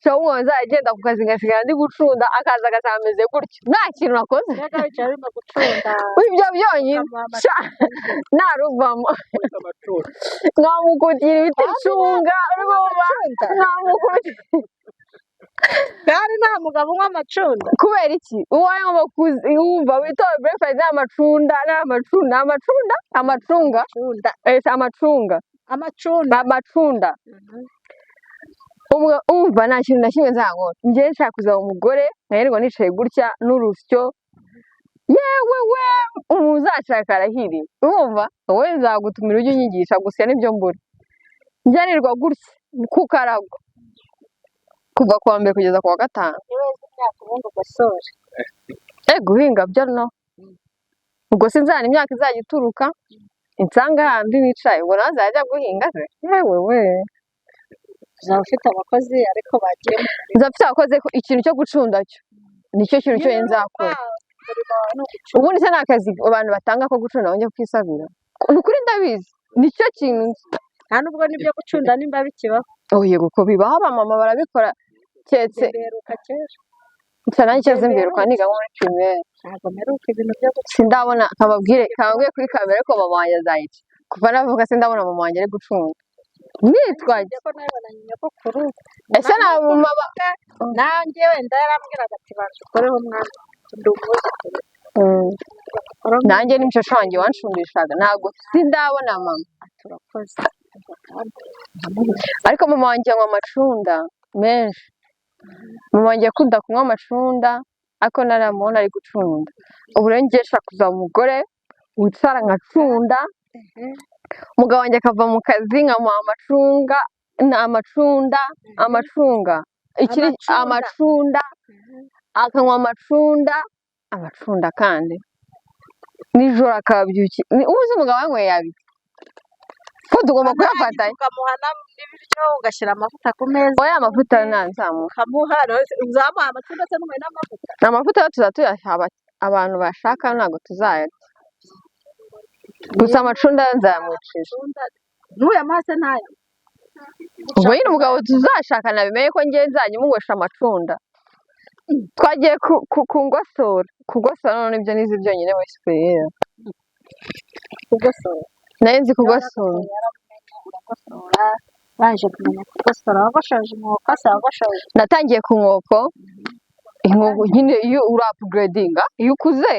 S1: cyo umwoza agenda ku kazi ngasigara ndi gucunda akaza agameze gutyo nta kintu nakoze
S2: reka wicaye urimo gucunda
S1: ibyo byonyine naruvamo nkamukutira ibiti icunga nkamukutira
S2: kandi nta mugabo unywa amacunda
S1: kubera iki uwaye wumva witoye breakfast n'amacunda amacunda umva nta kintu na kimwe nzankora njyewe nshaka kuzaba umugore nkayirirwa nicaye gutya n'urusyo yewe uzashaka arahiriwe urumva wowe nzagutumira ujye unyigisha gusa nibyo mbura njyanirwa gutya ku karago kuva ku wa mbere kugeza ku wa gatanu guhinga byo no ubwo sinzana imyaka izajya ituruka insanga handi nicaye ubwo nawe azajya guhinga se yewe
S2: uzaba ufite abakozi ariko bagiye
S1: nzaba mfite abakozi ikintu cyo gucunda cyo nicyo kintu cyo nzakora ubundi se ni akazi abantu batanga ko gucunda bongeye kwisabira ni ukuri ndabizi nicyo kintu
S2: nta nubwo nibyo gucunda nimba bikibaho
S1: yego ko bibaho abamama barabikora keretse nsa nanjye cyaze mberuka niga muri primaire
S2: ntabwo mperuka ibintu byo gucunda
S1: sindabona kababwire kuri kamera ko mama wanjye azayica kuva navuga sindabona mama wanjye ari gucunda nitwaje
S2: ko nabonanye nyogokuru
S1: ese nta mama
S2: nanjye wenda yarambwiraga ati banza ukoreho mwana ndi umwuzukuru
S1: nanjye n'umushasha wanjye wanshundishaga ntabwo sindabona mama
S2: turakoze
S1: ariko mama wanjye anywa amacunda menshi mama wanjye akunda kunywa amacunda ariko naramubona ari gucunda ubu rero ngiye nshaka kuzaba umugore wicara nkacunda umugabo wanjye akava mu kazi nkamuha amacunda akanywa amacunda kandi nijoro akabyukira ubuze umugabo wanyweye abiri ko tugomba kuyafatanya
S2: ukamuha n'ibiryo ugashyira amavuta ku meza
S1: oya amavuta nzamuha
S2: ukamuha uzamuha amacunda se n'umuhe n'amavuta
S1: amavuta yo tuzayaha abantu bashaka ntabwo tuzayarya gusa amacunda nzayamwicisha
S2: ntuyamuha se ntayo
S1: ubwo nyine umugabo tuzashakana bimenye ko ngewe nzajya umugosha amacunda twagiye kugosora none ibyo nizi byonyine muri superiere
S2: kugosora
S1: nayo nzi kugosora
S2: baje kumenya kugosora wagoshoje inkoko se wagoshoje
S1: natangiye ku nkoko nyine iyo uri upgradinga iyo ukuze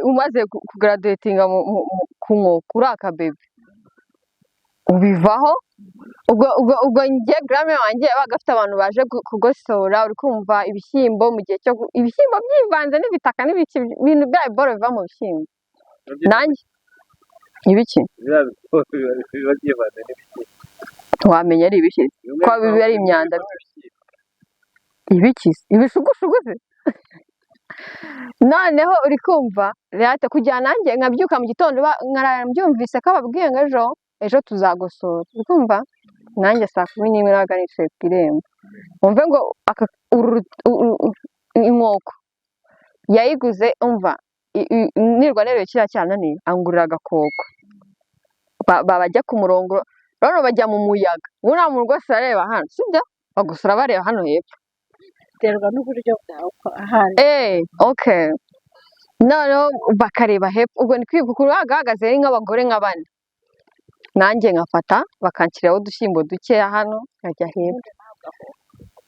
S1: umaze kugraduatinga ku nkoko uri akabebe ubivaho ubwo njye grame wanjye yabaga afite abantu baje kugosora uri kumva ibishyimbo mu gihe cyo ibishyimbo byivanze n'ibitaka ibintu bya ebora biva mu bishyimbo nanjye ibiki wamenya ari ibiki ko biba ari imyanda ibiki ibishugushugu se noneho uri kumva rero kujyana nanjye nkabyuka mu gitondo mbyumvise ko ababwiye ngo ejo tuzagosora uri kumva nanjye saa 11 nabaga nicaye ku irembo wumve ngo inkoko yayiguze umva nirwa rero kiriya cyananiye angurira agakoko bajya ku murongo rero bajya mu muyaga uriya muntu rwose arareba hano sibyo bagusura bareba hano hepfo
S2: biterwa n'uburyo bwawe uko ahari
S1: okay noneho bakareba hepfo ubwo ni kwikukuru hahagaze ari nk'abagore nka bane nanjye nkafata bakanshyiraho udushyimbo dukeya hano nkajya hepfo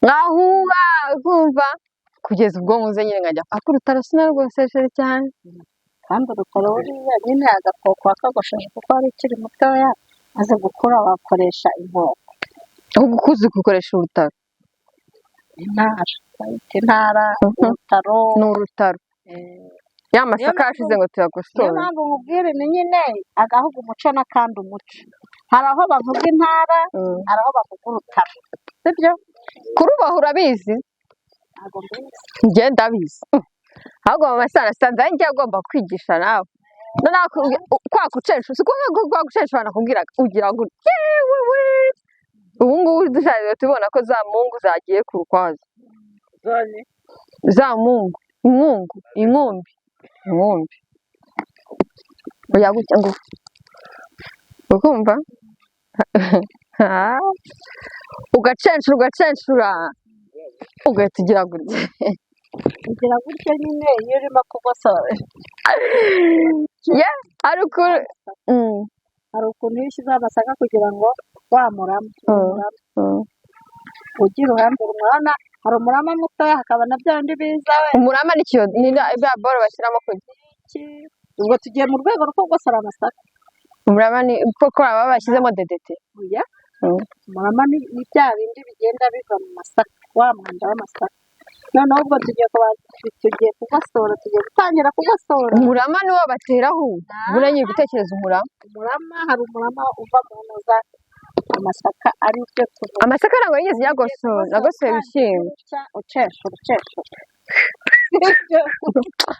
S1: nkahuha kumva kugeza ubwo nkuze nyine nkajya paka urutaro sinarwosesheje cyane
S2: kandi urutaro buriya nyine agakoko wakagosheje kuko wari ukiri mutoya maze gukura wakoresha inkoko
S1: ahubwo ukuze gukoresha urutaro
S2: intara urutaro
S1: ni urutaro ya masaka yashize ngo tuyagosore
S2: niyo mpamvu nkubwire ni nyine agahugu umuco n'akandi umuco hari aho bavuga intara hari aho bavuga urutaro sibyo
S1: kurubaha urabizi
S2: ntabwo mbizi
S1: njye ndabizi ahubwo mama sanasanze njye agomba kwigisha nawe kwa gucensha si kuvuga ko kwa gucensha banakubwiraga ugira ngo yewe ubu ngubu dushaje tubona ko za mungu zagiye ku rukwazo za mungu inkumbi oya gutya ngo ukumva ugacenshura ugahita ugira gutya
S2: ugira gutya nyine iyo urimo kugosora
S1: hari
S2: ukuntu iyo ushyizeho amasaka kugira ngo wamurama ujye iruhande rumwana hari umurama mutoya hakaba na bya bindi biza we
S1: umurama ni bya boro bashyiramo kugira
S2: ubwo tugiye mu rwego rwo kugosora amasaka
S1: umurama ni koko baba bashyizemo dedete
S2: umurama ni bya bindi bigenda biva mu masaka wa mwanda w'amasaka noneho ubwo tugiye kugosora tugiye gutangira kugosora
S1: umurama ni wo bateraho buranye gutekereza
S2: umurama hari umurama uva mu ntuza amasaka ari byo tuvuga
S1: amasaka ntabwo yigeze nagosoye ibishyimbo
S2: ucesha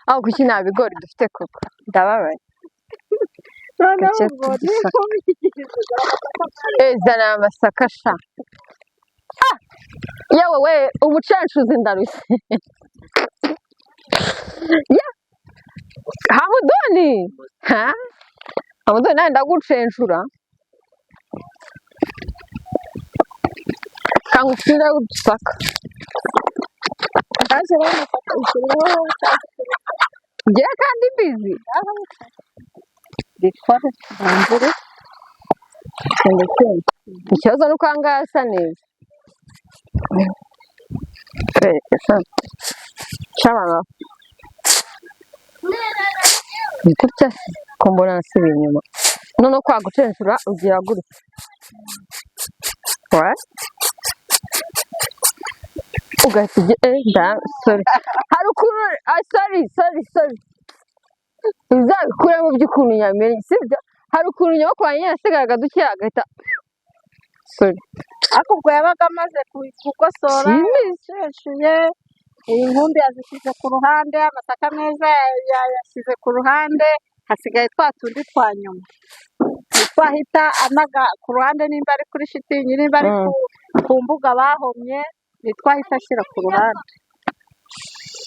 S1: aho kuki nta bigori dufite koko ndababaye
S2: noneho ubwo
S1: zana amasaka sha yewe we umucanshuzi ndarushye hamudoni nawe ndagucenshura kangushyira udusaka ngira kandi mbizi
S2: bikore bambure
S1: ikibazo ni uko aha ngaha hasa neza ni gutya ko mbona nasubiye inyuma noneho kwagucenshura ugira gutya ugahita ugenda hari ukuntu sorry uzabikuremo by'ukuntu nyamenye sibyo hari ukuntu nyuma kwa nyine asigaye duke agahita
S2: ariko ubwo yabaga amaze kugosora yasheshuye iyi nkumbi yazishyize ku ruhande amasaka meza yayashyize ku ruhande hasigaye twa tundi twa nyuma twahita anaga ku ruhande nimba ari kuri shitingi nimba ari ku mbuga bahomye nitwahita ashyira ku ruhande